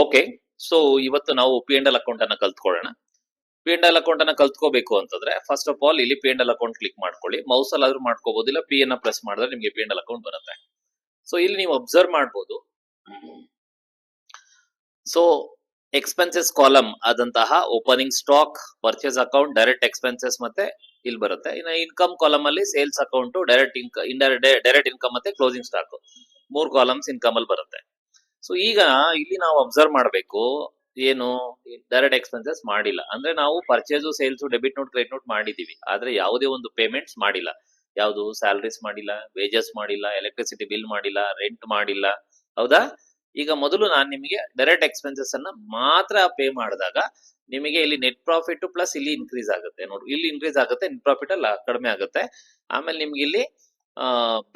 Okay, so ಇವತ್ತು ನಾವು P and L account ಅನ್ನ ಕಲ್ತ್ಕೊಳ್ಳೋಣ. ಪಿ ಅಂಡ್ ಎಲ್ ಅಕೌಂಟ್ ಅನ್ನ ಕಲ್ತ್ಕೋಬೇಕು ಅಂತಂದ್ರೆ ಫಸ್ಟ್ ಆಫ್ ಆಲ್ ಇಲ್ಲಿ P and L account click ಮಾಡ್ಕೊಳ್ಳಿ. ಮೌಸ್ ಅಲ್ಲಿ ಆದ್ರೂ ಮಾಡ್ಕೋಬಹುದು, ಇಲ್ಲ ಪಿ ಅನ್ನ ಪ್ರೆಸ್ ಮಾಡಿದ್ರೆ ನಿಮಗೆ ಪಿ ಅಂಡ್ ಎಲ್ ಅಕೌಂಟ್ ಬರುತ್ತೆ. ಸೊ ಇಲ್ಲಿ ನೀವು ಅಬ್ಸರ್ವ್ ಮಾಡಬಹುದು. ಸೊ ಎಕ್ಸ್ಪೆನ್ಸಸ್ ಕಾಲಮ್ ಆದಂತಹ opening stock, purchase account, direct expenses ಮತ್ತೆ ಇಲ್ಲಿ ಬರುತ್ತೆ. ಇನ್ನು ಇನ್ಕಮ್ ಕಾಲಮ್ ಅಲ್ಲಿ ಸೇಲ್ಸ್ ಅಕೌಂಟ್, ಡೈರೆಕ್ಟ್ ಇನ್ಕಮ್ ಮತ್ತೆ ಕ್ಲೋಸಿಂಗ್ ಸ್ಟಾಕ್, 3 ಕಾಲಮ್ಸ್ ಇನ್ಕಮ್ ಅಲ್ಲಿ ಬರುತ್ತೆ. ಸೊ ಈಗ ಇಲ್ಲಿ ನಾವು ಅಬ್ಸರ್ವ್ ಮಾಡಬೇಕು, ಏನು ಡೈರೆಕ್ಟ್ ಎಕ್ಸ್ಪೆನ್ಸಸ್ ಮಾಡಿಲ್ಲ ಅಂದ್ರೆ ನಾವು purchase, sales, debit note, credit note ಮಾಡಿದೀವಿ, ಆದ್ರೆ ಯಾವುದೇ ಒಂದು ಪೇಮೆಂಟ್ಸ್ ಮಾಡಿಲ್ಲ. ಯಾವುದು ಸ್ಯಾಲರೀಸ್ ಮಾಡಿಲ್ಲ, ವೇಜಸ್ ಮಾಡಿಲ್ಲ, ಎಲೆಕ್ಟ್ರಿಸಿಟಿ ಬಿಲ್ ಮಾಡಿಲ್ಲ, ರೆಂಟ್ ಮಾಡಿಲ್ಲ. ಹೌದಾ? ಈಗ ಮೊದಲು ನಾನು ನಿಮಗೆ ಡೈರೆಕ್ಟ್ ಎಕ್ಸ್ಪೆನ್ಸಸ್ ಅನ್ನ ಮಾತ್ರ ಪೇ ಮಾಡಿದಾಗ ನಿಮಗೆ ಇಲ್ಲಿ ನೆಟ್ ಪ್ರಾಫಿಟ್ ಪ್ಲಸ್ ಇಲ್ಲಿ ಇನ್ಕ್ರೀಸ್ ಆಗುತ್ತೆ. ನೋಡಿ, ಇಲ್ಲಿ ಇನ್ಕ್ರೀಸ್ ಆಗುತ್ತೆ, ನೆಟ್ ಪ್ರಾಫಿಟ್ ಅಲ್ಲ ಕಡಿಮೆ ಆಗುತ್ತೆ. ಆಮೇಲೆ ನಿಮ್ಗೆ ಇಲ್ಲಿ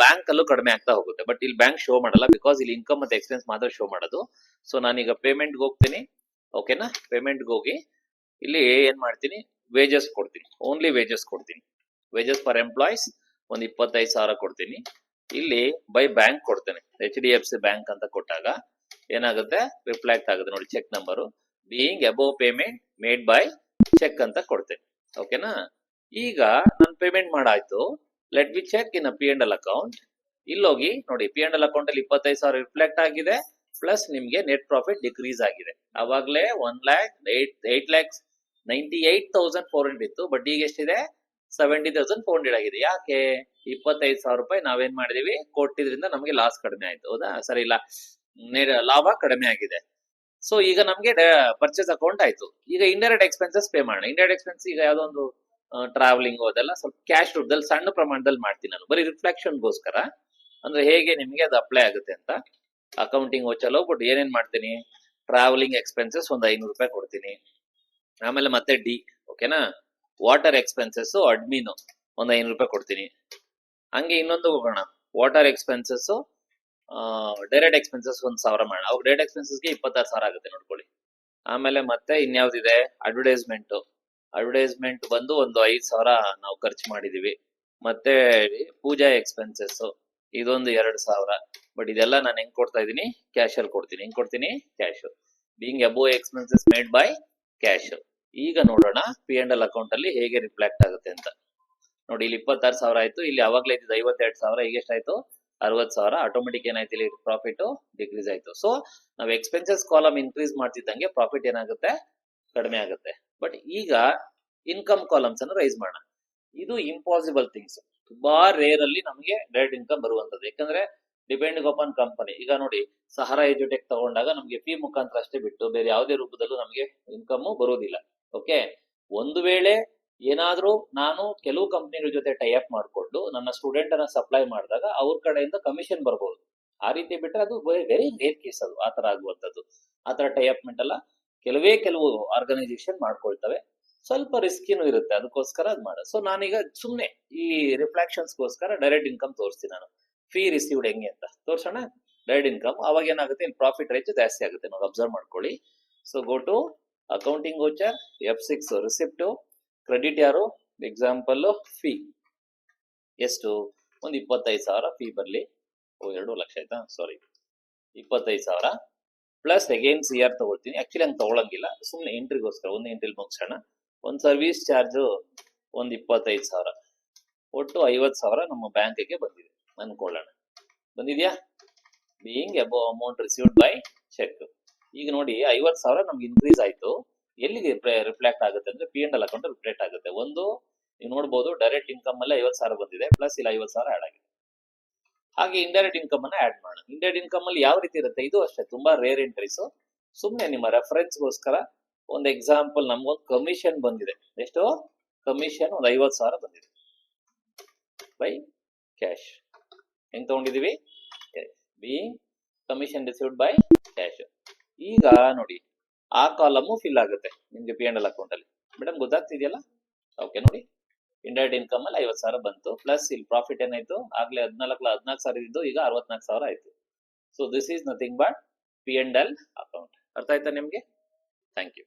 ಬ್ಯಾಂಕ್ ಅಲ್ಲೂ ಕಡಿಮೆ ಆಗ್ತಾ ಹೋಗುತ್ತೆ. ಬಟ್ ಇಲ್ಲಿ ಬ್ಯಾಂಕ್ ಶೋ ಮಾಡಲ್ಲ, ಬಿಕಾಸ್ ಇಲ್ಲಿ ಇನ್ಕಮ್ ಮತ್ತೆ ಎಕ್ಸ್ಪೆನ್ಸ್ ಮಾತ್ರ ಶೋ ಮಾಡೋದು. ಸೊ ನಾನೀಗ ಪೇಮೆಂಟ್ ಹೋಗ್ತೀನಿ. ಓಕೆನಾ? ಪೇಮೆಂಟ್ ಹೋಗಿ ಇಲ್ಲಿ ಏನ್ ಮಾಡ್ತೀನಿ, ವೇಜಸ್ ಕೊಡ್ತೀನಿ. ಓನ್ಲಿ ವೇಜಸ್ ಕೊಡ್ತೀನಿ. ವೇಜಸ್ ಫಾರ್ ಎಂಪ್ಲಾಯೀಸ್ ಒಂದು 25,000 ಕೊಡ್ತೀನಿ. ಇಲ್ಲಿ ಬೈ ಬ್ಯಾಂಕ್ ಕೊಡ್ತೇನೆ, HDFC ಬ್ಯಾಂಕ್ ಅಂತ ಕೊಟ್ಟಾಗ ಏನಾಗುತ್ತೆ, ರಿಫ್ಲೆಕ್ಟ್ ಆಗುತ್ತೆ ನೋಡಿ, check number being above payment made by check ಅಂತ ಕೊಡ್ತೇನೆ. ಓಕೆನಾ? ಈಗ ನಾನು ಪೇಮೆಂಟ್ ಮಾಡಾಯ್ತು. Let be check in P and L account. ಇಲ್ಲೋಗಿ ನೋಡಿ, ಪಿ ಅಂಡ್ ಎಲ್ ಅಕೌಂಟ್ ಅಲ್ಲಿ 25,000 ರಿಫ್ಲೆಕ್ಟ್ ಆಗಿದೆ, ಪ್ಲಸ್ ನಿಮ್ಗೆ ನೆಟ್ ಪ್ರಾಫಿಟ್ ಡಿಕ್ರೀಸ್ ಆಗಿದೆ. ಅವಾಗ್ಲೇ 1,98,400 ಇತ್ತು, ಬಟ್ ಈಗ ಎಷ್ಟಿದೆ, 70,400 ಆಗಿದೆ. ಯಾಕೆ? 25,000 ರೂಪಾಯಿ ನಾವೇನ್ ಮಾಡಿದೀವಿ, ಕೊಟ್ಟಿದ್ರಿಂದ ನಮಗೆ ಲಾಸ್ ಕಡಿಮೆ ಆಯ್ತು. ಹೌದಾ? ಸರಿ, ಇಲ್ಲ ಲಾಭ ಕಡಿಮೆ ಆಗಿದೆ. ಸೊ ಈಗ ನಮ್ಗೆ ಪರ್ಚೇಸ್ ಅಕೌಂಟ್ ಆಯ್ತು. ಈಗ ಇಂಡೈರೆಕ್ಟ್ ಎಕ್ಸ್ಪೆನ್ಸಸ್ ಪೇ ಮಾಡೋಣ. ಇಂಡೈರೆಕ್ಟ್ ಎಕ್ಸ್ಪೆನ್ಸ್ ಈಗ ಯಾವ್ದೋ ಒಂದು ಟ್ರಾವೆಲಿಂಗ್ ಅದೆಲ್ಲ ಸ್ವಲ್ಪ ಕ್ಯಾಶ್ ರೂಪದಲ್ಲಿ ಸಣ್ಣ ಪ್ರಮಾಣದಲ್ಲಿ ಮಾಡ್ತೀನಿ ನಾನು, ಬರೀ ರಿಫ್ಲೆಕ್ಷನ್ಗೋಸ್ಕರ, ಅಂದ್ರೆ ಹೇಗೆ ನಿಮ್ಗೆ ಅದು ಅಪ್ಲೈ ಆಗುತ್ತೆ ಅಂತ. ಅಕೌಂಟಿಂಗ್ ಚಲೋ ಹೋಗ್ಬಿಟ್ಟು ಏನೇನ್ ಮಾಡ್ತೀನಿ, ಟ್ರಾವೆಲಿಂಗ್ ಎಕ್ಸ್ಪೆನ್ಸಸ್ ಒಂದು 500 ರೂಪಾಯಿ ಕೊಡ್ತೀನಿ. ಆಮೇಲೆ ಮತ್ತೆ ಡಿ, ಓಕೆನಾ, ವಾಟರ್ ಎಕ್ಸ್ಪೆನ್ಸಸ್ ಅಡ್ಮಿನ್ ಒಂದು 500 ರೂಪಾಯಿ ಕೊಡ್ತೀನಿ. ಹಂಗೆ ಇನ್ನೊಂದು ಹೋಗೋಣ, ವಾಟರ್ ಎಕ್ಸ್ಪೆನ್ಸಸ್, ಡೈರೆಕ್ಟ್ ಎಕ್ಸ್ಪೆನ್ಸಸ್ 1,000 ಮಾಡೋಣ. ಅವಾಗ ಡೈರೆಕ್ಟ್ ಎಕ್ಸ್ಪೆನ್ಸಸ್ಗೆ 26,000 ಆಗುತ್ತೆ ನೋಡ್ಕೊಳ್ಳಿ. ಆಮೇಲೆ ಮತ್ತೆ ಇನ್ಯಾವ್ದಿದೆ, ಅಡ್ವರ್ಟೈಸ್ಮೆಂಟ್ ಬಂದು ಒಂದು 5,000 ನಾವು ಖರ್ಚು ಮಾಡಿದೀವಿ. ಮತ್ತೆ ಪೂಜಾ ಎಕ್ಸ್ಪೆನ್ಸಸ್ ಇದೊಂದು 2,000. ಬಟ್ ಇದೆಲ್ಲ ನಾನು ಹೆಂಗ್ ಕೊಡ್ತಾ ಇದೀನಿ, ಕ್ಯಾಶ್ ಅಲ್ಲಿ ಕೊಡ್ತೀನಿ. ಹೆಂಗ್ ಕೊಡ್ತೀನಿ, cash. Being above expenses made by cash. ಈಗ ನೋಡೋಣ ಪಿ ಅಂಡ್ ಎಲ್ ಅಕೌಂಟ್ ಅಲ್ಲಿ ಹೇಗೆ ರಿಫ್ಲೆಕ್ಟ್ ಆಗುತ್ತೆ ಅಂತ. ನೋಡಿ, ಇಲ್ಲಿ 26,000 ಆಯ್ತು, ಇಲ್ಲಿ ಅವಾಗ್ಲೇ ಇದ್ದಿದ್ದು 52,000, ಈಗ ಎಷ್ಟಾಯ್ತು, 60,000. ಆಟೋಮೆಟಿಕ್ ಏನಾಯ್ತು, ಇಲ್ಲಿ ಪ್ರಾಫಿಟ್ ಡಿಕ್ರೀಸ್ ಆಯ್ತು. ಸೊ ನಾವು ಎಕ್ಸ್ಪೆನ್ಸಸ್ ಕಾಲಮ್ ಇನ್ಕ್ರೀಸ್ ಮಾಡ್ತಿದ್ದಂಗೆ ಪ್ರಾಫಿಟ್ ಏನಾಗುತ್ತೆ, ಕಡಿಮೆ ಆಗುತ್ತೆ. ಬಟ್ ಈಗ ಇನ್ಕಮ್ ಕಾಲಮ್ಸ್ ಅನ್ನು ರೈಸ್ ಮಾಡೋಣ. ಇದು ಇಂಪಾಸಿಬಲ್ ಥಿಂಗ್ಸ್, ತುಂಬಾ ರೇರ್ ಅಲ್ಲಿ ನಮಗೆ ಡೈರೆಕ್ಟ್ ಇನ್ಕಮ್ ಬರುವಂತದ್ದು. ಯಾಕಂದ್ರೆ ಡಿಪೆಂಡಿಂಗ್ ಅಪಾನ್ ಕಂಪನಿ. ಈಗ ನೋಡಿ, ಸಹಾರಾ ಎಜುಟೆಕ್ ತಗೊಂಡಾಗ ನಮಗೆ ಫೀ ಮುಖಾಂತರ ಅಷ್ಟೇ ಬಿಟ್ಟು ಬೇರೆ ಯಾವುದೇ ರೂಪದಲ್ಲೂ ನಮಗೆ ಇನ್ಕಮ್ ಬರೋದಿಲ್ಲ. ಓಕೆ, ಒಂದು ವೇಳೆ ಏನಾದ್ರೂ ನಾನು ಕೆಲವು ಕಂಪನಿಗಳ ಜೊತೆ ಟೈ ಅಪ್ ಮಾಡಿಕೊಂಡು ನನ್ನ ಸ್ಟೂಡೆಂಟ್ ಅನ್ನ ಸಪ್ಲೈ ಮಾಡಿದಾಗ ಅವ್ರ ಕಡೆಯಿಂದ ಕಮಿಷನ್ ಬರ್ಬೋದು. ಆ ರೀತಿ ಬಿಟ್ರೆ ಅದು ವೆರಿ ರೇರ್ ಕೇಸ್, ಅದು ಆತರ ಆಗುವಂತದ್ದು. ಆತರ ಟೈ ಅಪ್ಮೆಂಟ್ ಅಲ್ಲ, ಕೆಲವು ಆರ್ಗನೈಸೇಷನ್ ಮಾಡ್ಕೊಳ್ತವೆ. ಸ್ವಲ್ಪ ರಿಸ್ಕಿನೂ ಇರುತ್ತೆ, ಅದಕ್ಕೋಸ್ಕರ ಅದು ಮಾಡೋದು. ಸೊ ನಾನೀಗ ಸುಮ್ನೆ ಈ ರಿಫ್ಲೆಕ್ಷನ್ಸ್ಗೋಸ್ಕರ ಡೈರೆಕ್ಟ್ ಇನ್ಕಮ್ ತೋರಿಸ್ತೀನಿ ನಾನು. ಫೀ ರಿಸೀವ್ಡ್ ಹೆಂಗೆ ಅಂತ ತೋರ್ಸೋಣ. ಡೈರೆಕ್ಟ್ ಇನ್ಕಮ್ ಅವಾಗ ಏನಾಗುತ್ತೆ, ಇಲ್ಲಿ ಪ್ರಾಫಿಟ್ ರೇಂಜ್ ಜಾಸ್ತಿ ಆಗುತ್ತೆ ನೋಡಿ, ಅಬ್ಸರ್ವ್ ಮಾಡ್ಕೊಳ್ಳಿ. So go to accounting voucher, F6 receipt, credit ಯಾರು, ಎಕ್ಸಾಂಪಲ್ ಫೀ ಎಷ್ಟು, ಒಂದು 25,000 ಫೀ ಬರ್ಲಿ. 2 ಲಕ್ಷ ಆಯ್ತಾ, ಸಾರಿ, 25,000 ಪ್ಲಸ್ ಅಗೇನ್ CR ತಗೊಳ್ತೀನಿ. ಆಕ್ಚುಲಿ ಹಂಗೆ ತಗೊಳಂಗಿಲ್ಲ, ಸುಮ್ಮನೆ ಎಂಟ್ರಿಗೋಸ್ಕರ ಒಂದು ಎಂಟ್ರಿಲಿ ಮುಗಿಸೋಣ. ಒಂದು ಸರ್ವಿಸ್ ಚಾರ್ಜ್ ಒಂದು 25,000, ಒಟ್ಟು 50,000 ನಮ್ಮ ಬ್ಯಾಂಕಿಗೆ ಬಂದಿದೆ ಅನ್ಕೊಳ್ಳೋಣ. ಬಂದಿದ್ಯಾ? Being above amount received by cheque. ಈಗ ನೋಡಿ, 50,000 ನಮ್ಗೆ ಇನ್ಕ್ರೀಸ್ ಆಯ್ತು. ಎಲ್ಲಿಗೆ ರಿಫ್ಲೆಕ್ಟ್ ಆಗುತ್ತೆ ಅಂದ್ರೆ P and L account reflect ಆಗುತ್ತೆ. ಒಂದು ನೀವು ನೋಡ್ಬೋದು, ಡೈರೆಕ್ಟ್ ಇನ್ಕಮ್ ಅಲ್ಲೇ 50,000 ಬಂದಿದೆ, ಪ್ಲಸ್ ಇಲ್ಲಿ 50,000 ಆಡ್ ಆಗಿದೆ. ಹಾಗೆ ಇಂಡೈರೆಕ್ಟ್ ಇನ್ಕಮ್ ಅನ್ನ ಆಡ್ ಮಾಡೋಣ. ಇಂಡೈರೆಕ್ಟ್ ಇನ್ಕಮ್ ಅಲ್ಲಿ ಯಾವ ರೀತಿ ಇರುತ್ತೆ, ಇದು ಅಷ್ಟೇ ತುಂಬಾ ರೇರ್ ಎಂಟ್ರೀಸ್. ಸುಮ್ನೆ ನಿಮ್ಮ ರೆಫರೆನ್ಸ್ಗೋಸ್ಕರ ಒಂದು ಎಕ್ಸಾಂಪಲ್, ನಮ್ಗೊಂದು ಕಮಿಷನ್ ಬಂದಿದೆ. ಎಷ್ಟು ಕಮಿಷನ್? ಒಂದು 50,000 ಬಂದಿದೆ ಬೈ ಕ್ಯಾಶ್. ಹೆಂಗ್ ತಗೊಂಡಿದೀವಿ, being commission received by cash. ಈಗ ನೋಡಿ, ಆ ಕಾಲಮ್ ಫಿಲ್ ಆಗುತ್ತೆ ನಿಮ್ಗೆ ಪಿ ಅಂಡ್ ಎಲ್ ಅಕೌಂಟ್ ಅಲ್ಲಿ. ಮೇಡಮ್ ಗೊತ್ತಾಗ್ತಿದೆಯಲ್ಲ? ಓಕೆ, ನೋಡಿ, ಇಂಡೈರೆಕ್ಟ್ ಇನ್ಕಮ್ ಅಲ್ಲಿ 50,000 ಬಂತು, ಪ್ಲಸ್ ಇಲ್ಲಿ ಪ್ರಾಫಿಟ್ ಏನಾಯ್ತು, ಆಗ್ಲೇ 14,000 ಇದ್ದು ಈಗ 64,000 ಆಯ್ತು. So this is nothing but P and L account. ಅರ್ಥ ಆಯ್ತಾ ನಿಮ್ಗೆ? Thank you.